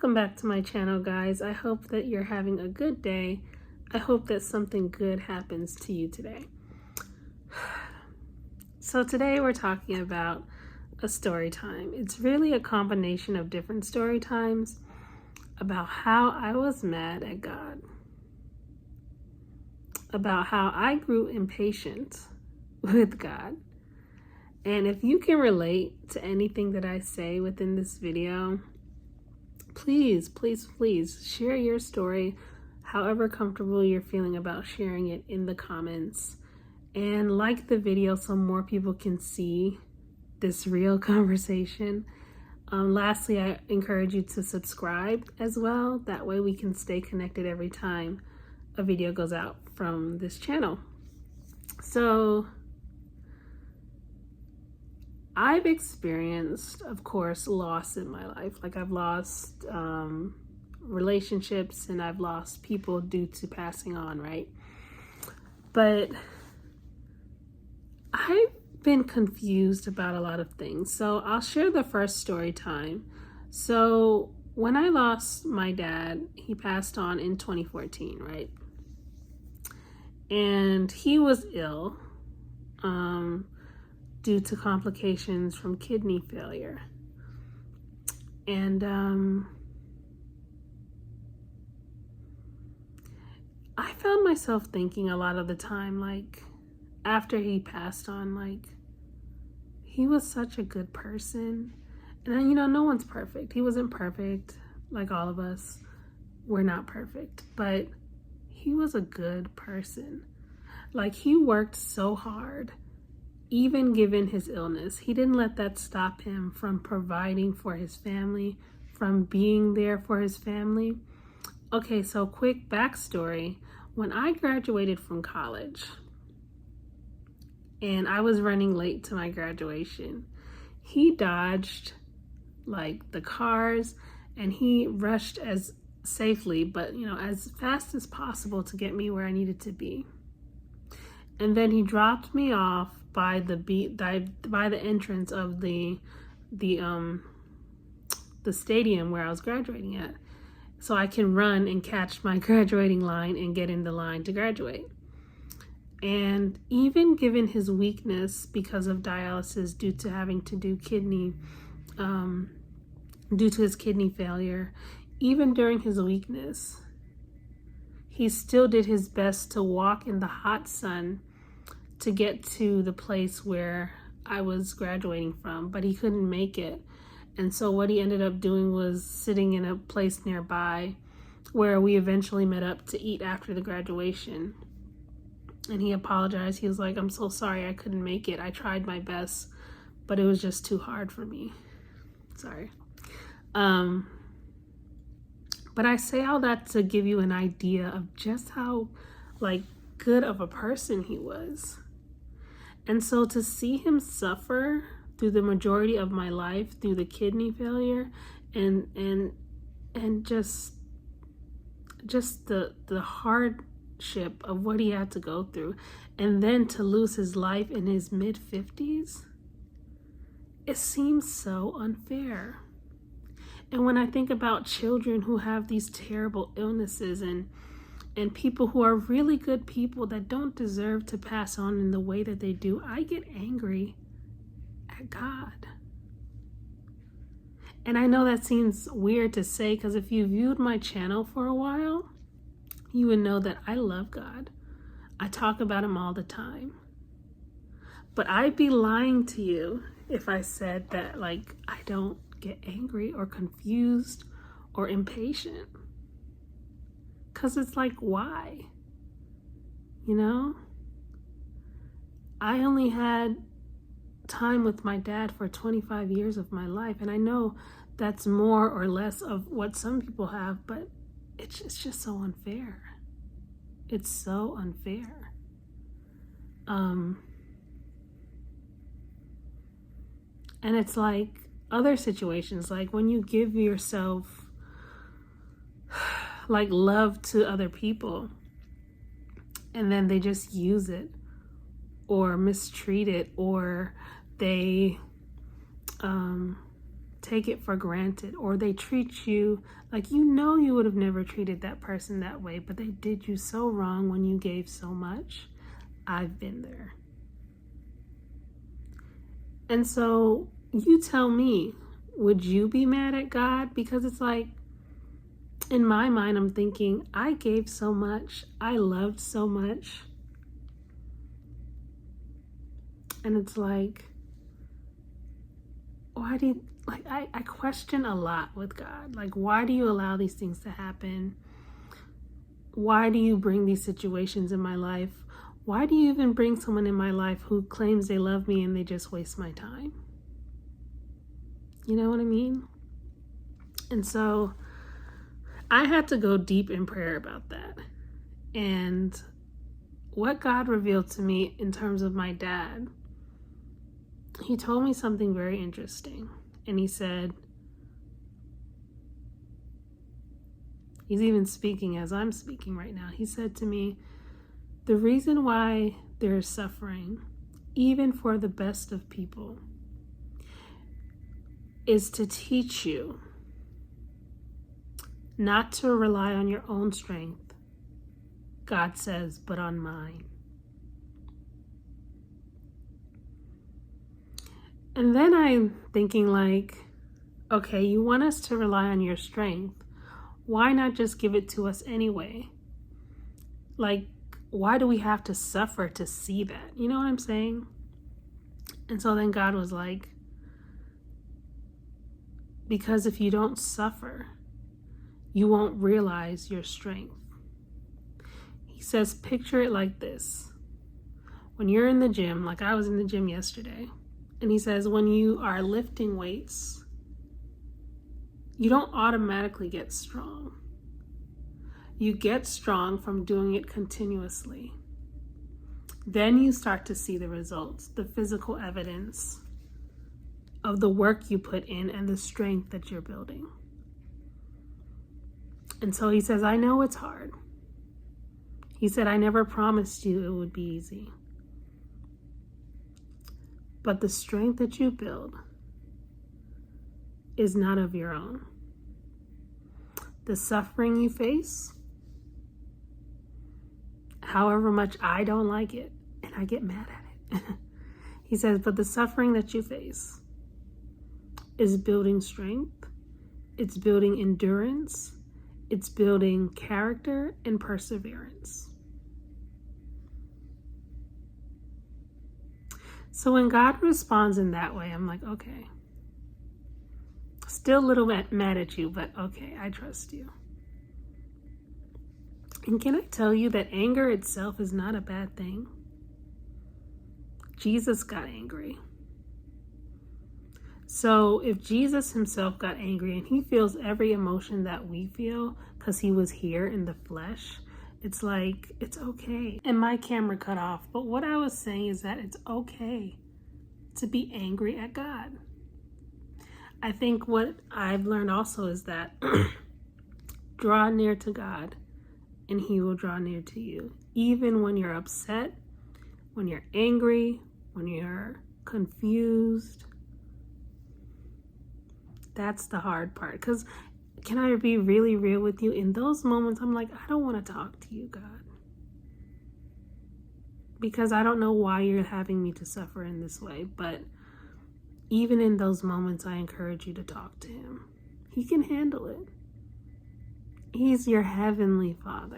Welcome back to my channel, guys. I hope that you're having a good day. I hope that something good happens to you today. So today we're talking about a story time. It's really a combination of different story times about how I was mad at God, about how I grew impatient with God. And if you can relate to anything that I say within this video, please share your story, however comfortable you're feeling about sharing it, in the comments, and like the video so more people can see this real conversation. Lastly, I encourage you to subscribe as well. That way we can stay connected every time a video goes out from this channel. So I've experienced, of course, loss in my life. Like I've lost relationships and I've lost people due to passing on, right? But I've been confused about a lot of things. So I'll share the first story time. So when I lost my dad, he passed on in 2014, right? And he was ill due to complications from kidney failure. And I found myself thinking a lot of the time, like, after he passed on, like, he was such a good person. And you know, no one's perfect. He wasn't perfect, like all of us. We're not perfect, but he was a good person. Like, he worked so hard. Even given his illness, he didn't let that stop him from providing for his family, from being there for his family. Okay, so quick backstory. When I graduated from college and I was running late to my graduation, he dodged like the cars and he rushed as safely, but you know, as fast as possible to get me where I needed to be. And then he dropped me off by the entrance of the stadium where I was graduating at, so I can run and catch my graduating line and get in the line to graduate. And even given his weakness because of dialysis due to having to do due to his kidney failure, even during his weakness, he still did his best to walk in the hot sun to get to the place where I was graduating from, but he couldn't make it. And so what he ended up doing was sitting in a place nearby where we eventually met up to eat after the graduation. And he apologized. He was like, "I'm so sorry I couldn't make it. I tried my best, but it was just too hard for me. Sorry." But I say all that to give you an idea of just how like good of a person he was. And so to see him suffer through the majority of my life, through the kidney failure and just the hardship of what he had to go through, and then to lose his life in his mid-50s, it seems so unfair. And when I think about children who have these terrible illnesses and people who are really good people that don't deserve to pass on in the way that they do, I get angry at God. And I know that seems weird to say, because if you viewed my channel for a while, you would know that I love God. I talk about him all the time. But I'd be lying to you if I said that, like, I don't get angry or confused or impatient. Because it's like, why? You know? I only had time with my dad for 25 years of my life. And I know that's more or less of what some people have, but it's just so unfair. It's so unfair. And it's like other situations, like when you give yourself like love to other people and then they just use it or mistreat it, or they take it for granted, or they treat you like you would have never treated that person that way, but they did you so wrong when you gave so much. I've been there. And so you tell me, would you be mad at God? Because it's like, in my mind, I'm thinking, I gave so much, I loved so much. And it's like, why do you, like, I question a lot with God. Like, why do you allow these things to happen? Why do you bring these situations in my life? Why do you even bring someone in my life who claims they love me and they just waste my time? You know what I mean? And so I had to go deep in prayer about that. And what God revealed to me in terms of my dad, he told me something very interesting. And he said, he's even speaking as I'm speaking right now. He said to me, the reason why there is suffering, even for the best of people, is to teach you not to rely on your own strength, God says, but on mine. And then I'm thinking like, okay, you want us to rely on your strength. Why not just give it to us anyway? Like, why do we have to suffer to see that? You know what I'm saying? And so then God was like, because if you don't suffer, you won't realize your strength. He says, picture it like this. When you're in the gym, like I was in the gym yesterday, and he says, when you are lifting weights, you don't automatically get strong. You get strong from doing it continuously. Then you start to see the results, the physical evidence of the work you put in and the strength that you're building. And so he says, I know it's hard. He said, I never promised you it would be easy. But the strength that you build is not of your own. The suffering you face, however much I don't like it, and I get mad at it. He says, but the suffering that you face is building strength, it's building endurance, it's building character and perseverance. So when God responds in that way, I'm like, okay. Still a little bit mad at you, but okay, I trust you. And can I tell you that anger itself is not a bad thing? Jesus got angry. So if Jesus himself got angry and he feels every emotion that we feel because he was here in the flesh, it's like, it's okay. And my camera cut off. But what I was saying is that it's okay to be angry at God. I think what I've learned also is that draw near to God and he will draw near to you. Even when you're upset, when you're angry, when you're confused. That's the hard part. Because can I be really real with you? In those moments, I'm like, I don't want to talk to you, God. Because I don't know why you're having me to suffer in this way. But even in those moments, I encourage you to talk to him. He can handle it. He's your heavenly Father.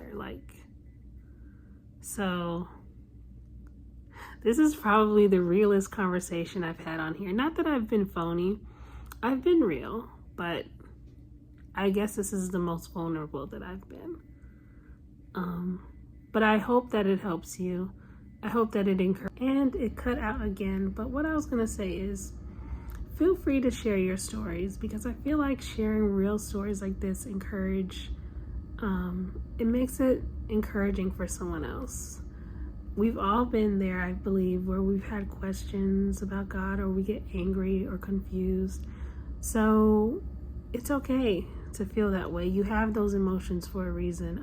So this is probably the realest conversation I've had on here. Not that I've been phony. I've been real, but I guess this is the most vulnerable that I've been. But I hope that it helps you. I hope that it encourages. And it cut out again. But what I was going to say is, feel free to share your stories, because I feel like sharing real stories like this it makes it encouraging for someone else. We've all been there, I believe, where we've had questions about God, or we get angry or confused. So it's okay to feel that way. You have those emotions for a reason.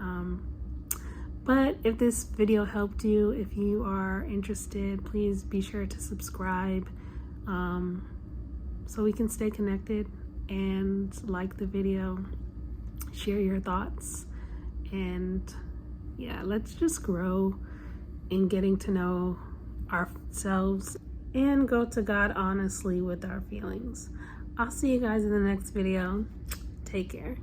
But if this video helped you, if you are interested, please be sure to subscribe so we can stay connected. and like the video, share your thoughts, and yeah, let's just grow in getting to know ourselves and go to God honestly with our feelings. I'll see you guys in the next video. Take care.